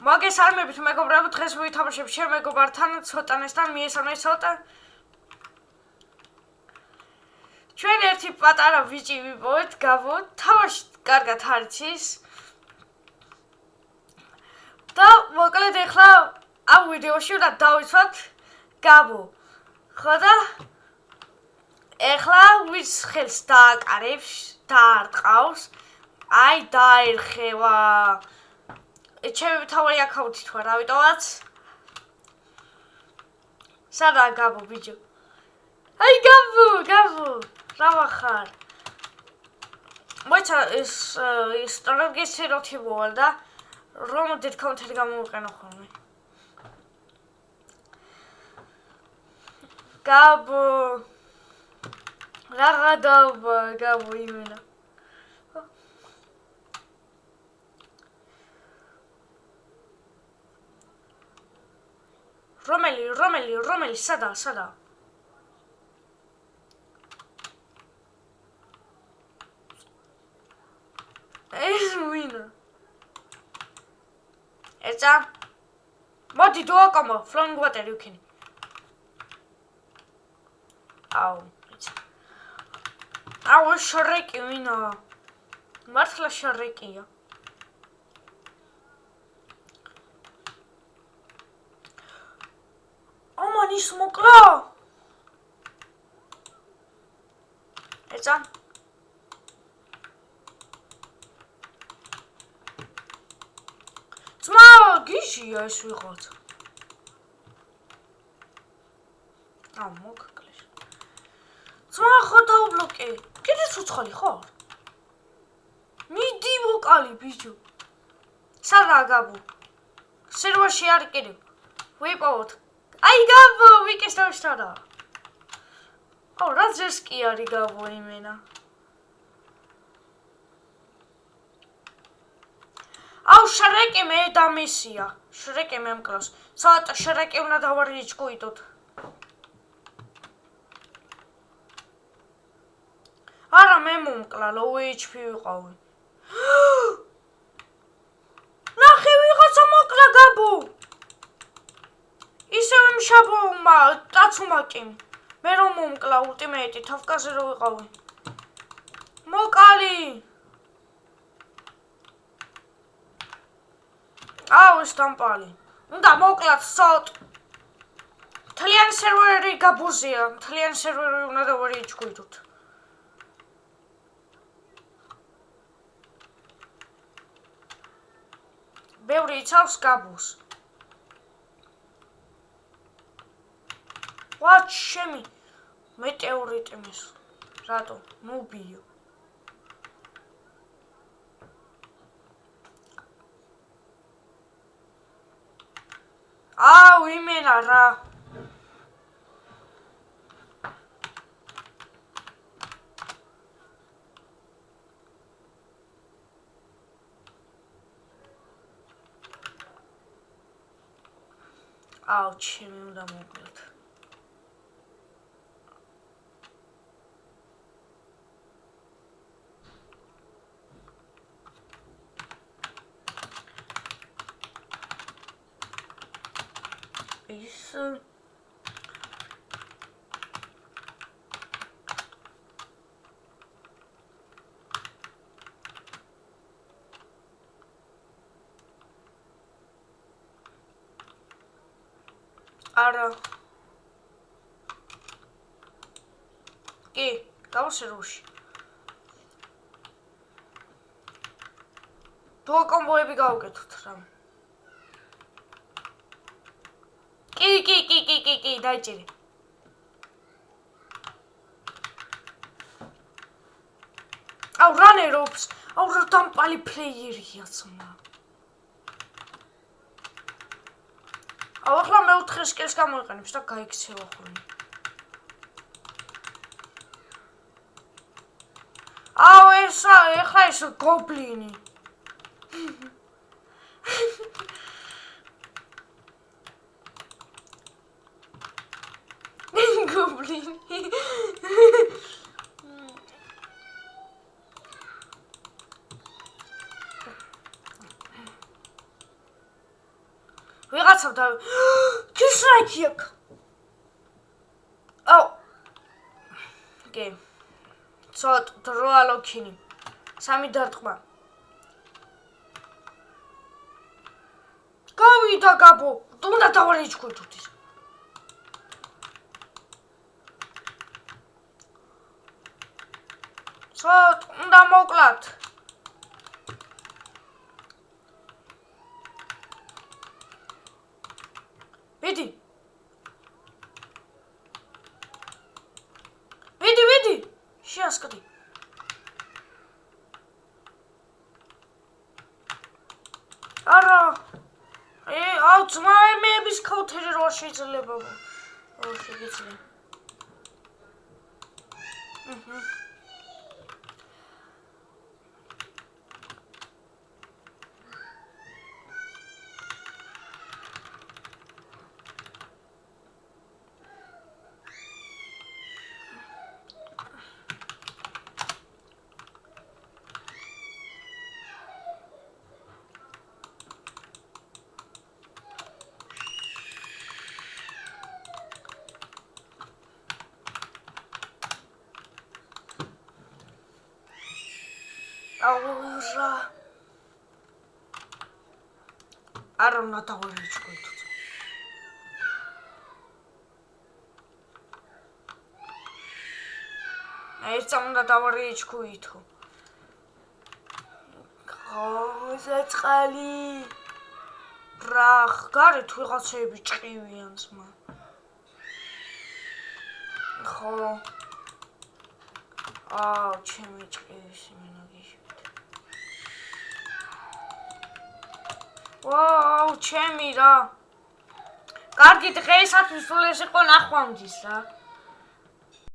მოგესალმებით მეგობრებო, დღეს ვითამაშებ ჩემ მეგობართან ცოტანესთან მიესალმეთ ცოტა. ჩვენ ერთი პატარა ბიჭი ვიპოვეთ, გაბო, თამაში კარგად არჩის. და მოკლედ ახლა ამ ვიდეოში უნდა დავიცვათ გაბო. ხო და ახლა ვის ხელს დააკარებს, დაარტყავს, აი დაერხევა. ჩემი თავი აკაუნტი თუ არა, ამიტომაც სადაა გაბო ბიჭო? აი გაბო, რა ვახარ? მოიცა ეს სტროგესიროთი მოვალ და რომ დისკაუნტი გამოვიყენო ხოლმე. გაბო რაღა დავა გაბო იმენა. რომელი სადა? ეს ვინა? ეცა? მოდი დოაკამო, ფლონგვატერი ვქენი. აუ, შრეკი ვინა? მართლა შრეკია. ის მოკლა? ეცა? ძმა, გიჟია ეს ვიღაცა. მოგაკლეს. ძმა, ხო დაუბლოკე. კიდე ცოცხალი ხარ? მიდი მოკალი ბიჭო. სადაა გაბო? სერვერში არის კიდე. ვიპოვოთ. აი გაბო, ვიკეს დავშტარა. რა ძეს კი არის გაბო იმენა. შრეკი მე დამისია. შრეკი მე მკლავს. ცოტა შრეკი უნდა დავარიჩქუიდოთ. არა მე მომკლა, low HP ვიყავი. ნახე ვიღაცა მოკლა გაბო. ისევ მშაბომა დაცუმაკი. მე რომ მომკლა ულტიმეიტი თავკაზე რო ვიყავი. მოკალი. ეს დამპალი. უნდა მოკლათ სოთ. მთლიანი სერვერი გაბოზია. მთლიანი სერვერი უნდა დავარიჩქუიდოთ. ბევრი იცავს გაბოს. What შემი მეტეორიტი მის. რატო? ნუბიო. იმენა რა. ჩემი უნდა მოკლათ. ის არა კი გავსეროში დო კომბოები გავუკეთოთ რა კი დაიჭირე რანერობს რა დამპალი პლეიერია ძმა ახლა მეოთხე სკილს გამოიყენებს და გაიქცევა ხოლმე. ეხლა ეს გობლინი. გობლინი. ვიღაცამ და კისრაიქი აქ. აუ. კი. ცოტ დრო ალოქინი. 3 დარტყმა. გავიდა გაბო. უნდა დავარეჯგოთ ის. ცოტ უნდა მოკლათ. ვიდი. შეასკდი. არა. აუ ძმაების კაუთერი რა შეიძლება. შეგიძლია. აურა. არა უნდა დავარეჯგოთ. ერთსა უნდა დავარეჯგვითო. ხოზეწყალი. ბრახ, გარეთ ვიღაცები ჭყივიან ძმა. ხო. აუ, ჩემი ჭყივის მინაგიშვით. ვაუ, ჩემი რა. კარგი დღეისათვის სულ ეს იყო ნახვამდის რა.